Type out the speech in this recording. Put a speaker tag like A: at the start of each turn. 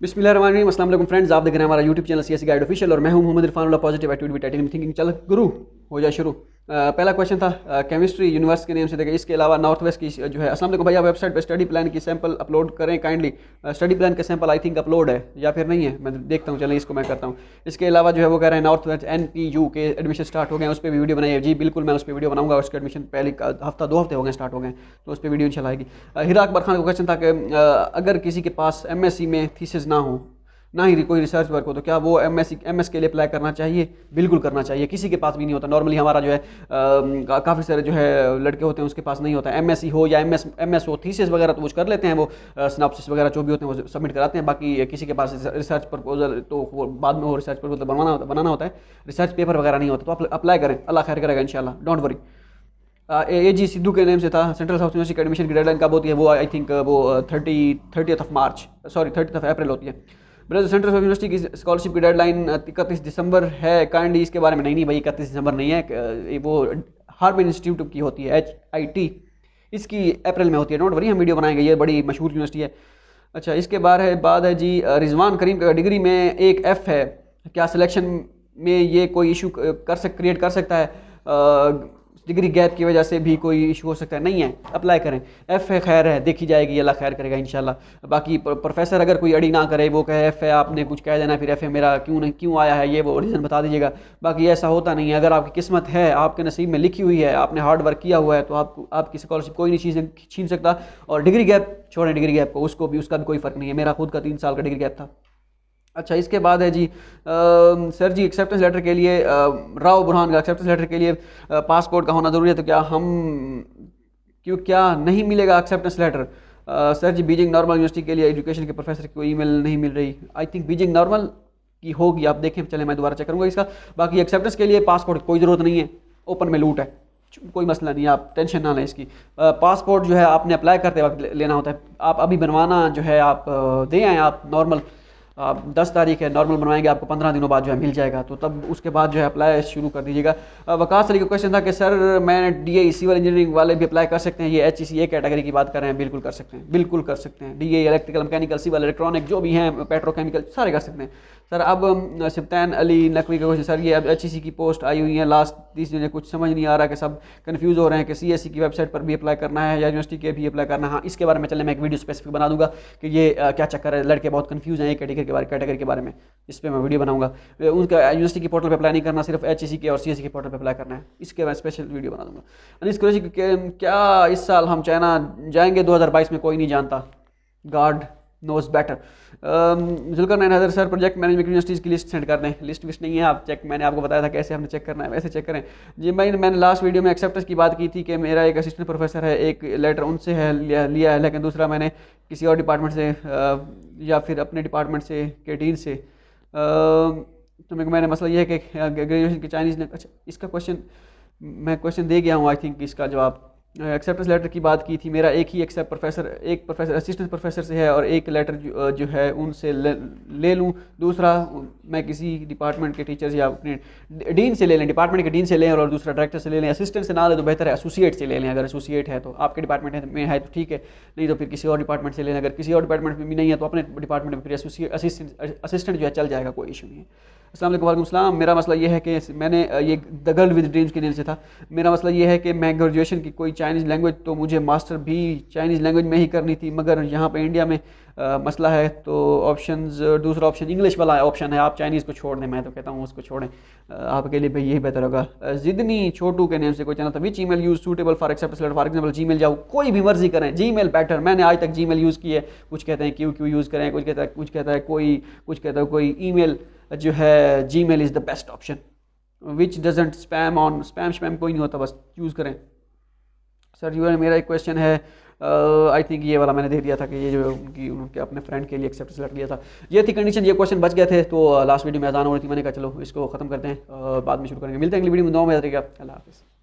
A: बिस्मिल्लाहिर्रहमानिर्रहीम। अस्सलाम वालेकुम फ्रेंड्स, आप देख रहे हैं हमारा YouTube channel CSE guide official और मैं हूं Mohammad Irfan positive attitude with titanium thinking. चल गुरु हो जाए शुरू। पहला क्वेश्चन था केमिस्ट्री यूनिवर्स के नेम से देखिए। इसके अलावा नॉर्थ वेस्ट की जो है, अस्सलाम वालेकुम भैया, वेबसाइट पे स्टडी प्लान की सैंपल अपलोड करें काइंडली। स्टडी प्लान के सैंपल आई थिंक अपलोड है या फिर नहीं है, मैं देखता हूँ, चलें इसको मैं करता हूँ। इसके अलावा जो है वो कह रहे हैं नॉर्थ वेस्ट NPU के एडमिशन स्टार्ट हो गए हैं, उस पर भी वीडियो बनाई है। जी बिल्कुल, मैं उस पर वीडियो बनाऊंगा। उसके एडमिशन पहले हफ्ता 2 हफ्ते हो गए स्टार्ट हो गए, तो उस पर वीडियो इंशाल्लाह आएगी। हिरा अकबर खान का क्वेश्चन था कि अगर किसी के पास MSc में थीसिस ना हो, ना ही कोई रिसर्च वर्क हो, तो क्या वो MS के लिए अप्लाई करना चाहिए? बिल्कुल करना चाहिए। किसी के पास भी नहीं होता नॉर्मली, हमारा जो है काफ़ी सारे जो है लड़के होते हैं उसके पास नहीं होता। MSc हो या MS हो, थीसिस वगैरह तो वो कर लेते हैं, वो सिनॉप्सिस वगैरह जो भी होते हैं वो सबमिट कराते हैं। बाकी किसी के पास रिसर्च प्रपोजल तो वो बाद में वो रिसर्च प्रपोजल बनाना होता है, रिसर्च पेपर वगैरह नहीं होता। तो आप अप्लाई करें, अल्लाह खैर करेगा इंशाल्लाह, डोंट वरी। AG सिद्धू के नेम से था। सेंट्रल साउथ यूनिवर्सिटी के एडमिशन की डेडलाइन कब होती है? वो आई थिंक वो 30th अप्रैल होती है। ब्रदर, सेंट्रल साउथ यूनिवर्सिटी की स्कॉलरशिप की डेडलाइन 31 दिसंबर है काइंडली। इसके बारे में नहीं भाई, 31 दिसंबर नहीं है, वो हार्वर्ड इंस्टीट्यूट की होती है, HIT, इसकी अप्रैल में होती है। डोंट वरी, हम वीडियो बनाएंगे, ये बड़ी मशहूर यूनिवर्सिटी है। अच्छा, इसके बाद है जी रिजवान करीम का डिग्री में एक F है, क्या सिलेक्शन में ये कोई इशू क्रिएट कर सकता है? डिग्री गैप की वजह से भी कोई इशू हो सकता है? नहीं है, अप्लाई करें। F है, खैर है, देखी जाएगी, अल्लाह खैर करेगा इंशाल्लाह। बाकी प्रोफेसर अगर कोई अड़ी ना करे, वो कहे F है, आपने कुछ कह देना फिर F है मेरा क्यों आया है, ये वो रीज़न बता दीजिएगा। बाकी ऐसा होता नहीं है। अगर आपकी किस्मत है, आपके नसीब में लिखी हुई है, आपने हार्ड वर्क किया हुआ है, तो आपकी स्कॉलरशिप कोई नहीं छीन सकता। और डिग्री गैप छोड़ें, डिग्री गैप को, उसका भी कोई फ़र्क नहीं है। मेरा खुद का 3 साल का डिग्री गैप था। अच्छा, इसके बाद है जी सर जी, एक्सेप्टेंस लेटर के लिए राव बुरहान का एक्सेप्टेंस लेटर के लिए पासपोर्ट का होना ज़रूरी है, तो क्या नहीं मिलेगा एक्सेप्टेंस लेटर? सर जी, बीजिंग नॉर्मल यूनिवर्सिटी के लिए एजुकेशन के प्रोफेसर की कोई ईमेल नहीं मिल रही। आई थिंक बीजिंग नॉर्मल की होगी, आप देखें, चले मैं दोबारा चेक करूँगा इसका। बाकी एक्सेप्टेंस के लिए पासपोर्ट कोई ज़रूरत नहीं है, ओपन में लूट है, कोई मसला नहीं है, आप टेंशन ना लें इसकी। पासपोर्ट जो है आपने अप्लाई करते वक्त लेना होता है, आप अभी बनवाना जो है आप दे आएँ। आप नॉर्मल 10 तारीख है, नॉर्मल बनवाएंगे, आपको 15 दिनों बाद जो है मिल जाएगा, तो तब उसके बाद जो है अप्लाई शुरू कर दीजिएगा। वकास अली का क्वेश्चन था कि सर मैं DA सिविल इंजीनियरिंग वाले भी अप्लाई कर सकते हैं? ये HEC कैटेगरी की बात कर रहे हैं, बिल्कुल कर सकते हैं, बिल्कुल कर सकते हैं। DA electrical, mechanical, civil, electronic जो भी हैं, पेट्रोकेमिकल, सारे कर सकते हैं सर। अब सिप्तान अली नकवी का क्वेश्चन, सर ये अब HEC की पोस्ट आई हुई है लास्ट 30 दिन, कुछ समझ नहीं आ रहा कि सब कन्फ्यूज़ हो रहे हैं कि CSE की वेबसाइट पर भी अप्लाई करना है या यूनिवर्सिटी के भी अप्लाई करना है। हाँ, इसके बारे में चले मैं एक वीडियो स्पेसिफिक बना दूंगा कि ये क्या चक्कर है, लड़के बहुत कन्फ्यूज़ हैं एक कैटेगरी के बारे में, इस पर मैं वीडियो बनाऊंगा। उनका यूनिवर्सिटी की पोर्टल पे अप्लाई नहीं करना, सिर्फ HEC के और CSE के पोर्टल पे अप्लाई करना है, इसके मैं स्पेशल वीडियो बना दूंगा। अनिस कुरैशी, क्या इस साल हम चाइना जाएंगे? 2022 में कोई नहीं जानता, God knows better. Zulqarnain Haider, sir project management universities की लिस्ट सेंड कर दें। लिस्ट नहीं है, आप चेक, मैंने आपको बताया था कैसे हमने चेक करना है, वैसे चेक करें जी। मैंने लास्ट वीडियो में एक्सेप्टेंस की बात की थी कि मेरा एक असिस्टेंट प्रोफेसर है, एक लेटर उनसे है लिया है, लेकिन दूसरा मैंने किसी और डिपार्टमेंट से या फिर अपने डिपार्टमेंट से के डीन से। तो मैंने मसला ये है कि ग्रेजुएशन की चाइनीज़ ने, अच्छा इसका क्वेश्चन दे गया हूँ आई थिंक। इसका जवाब एक्सेप्टेंस लेटर की बात की थी, मेरा एक ही एक प्रोफेसर असिस्टेंट प्रोफेसर से है और एक लेटर जो है उनसे ले लूँ, दूसरा मैं किसी डिपार्टमेंट के टीचर्स या अपने डीन से ले लें, डिपार्टमेंट के डीन से लें, और दूसरा डायरेक्टर से ले लें। असिस्टेंट से ना ले तो बेहतर है एसोसिएट से ले लें, अगर एसोसिएट है तो आपके डिपार्टमेंट में है तो ठीक है, नहीं तो फिर किसी और डिपार्टमेंट से ले लें। अगर किसी और डिपार्टमेंट में भी नहीं है तो अपने डिपार्टमेंट में फिर असिस्टेंट जो है चल जाएगा, कोई इशू नहीं है। अस्सलाम वालेकुम सलाम। मेरा मसला ये है कि मैंने ये द गर्ल विद ड्रीम्स के नेम से था। मेरा मसला ये है कि मैं ग्रेजुएशन की कोई चाइनीज़ लैंग्वेज, तो मुझे मास्टर भी चाइनीज़ लैंग्वेज में ही करनी थी, मगर यहाँ पे इंडिया में मसला है, तो दूसरा ऑप्शन इंग्लिश वाला ऑप्शन है। आप चाइनीज़ को छोड़ दें, मैं तो कहता हूँ उसको छोड़ें, आपके लिए भाई यही बेहतर होगा। जिदनी छोटू के नेम से कोई चैनल था, which email use suitable for acceptance letter? For example Gmail जाओ, कोई भी मर्जी करें, Gmail बेटर। मैंने आज तक Gmail यूज़ की है, कुछ कहते हैं क्यों यूज़ करें, कुछ कहता है कोई ईमेल जो है Gmail is the best option, which doesn't spam कोई नहीं होता, बस यूज़ करें। सर जी, मेरा एक क्वेश्चन है, आई थिंक ये वाला मैंने दे दिया था कि ये जो उनके अपने फ्रेंड के लिए एक्सेप्टेंस लेटर लिया था, ये थी कंडीशन, ये क्वेश्चन बच गए थे, तो लास्ट वीडियो में अजान हो रही थी, मैंने कहा चलो इसको ख़त्म करते हैं, बाद में शुरू करेंगे। मिलते हैं अगली वीडियो में, 9 बजे तक। अल्लाह हाफ़िज़।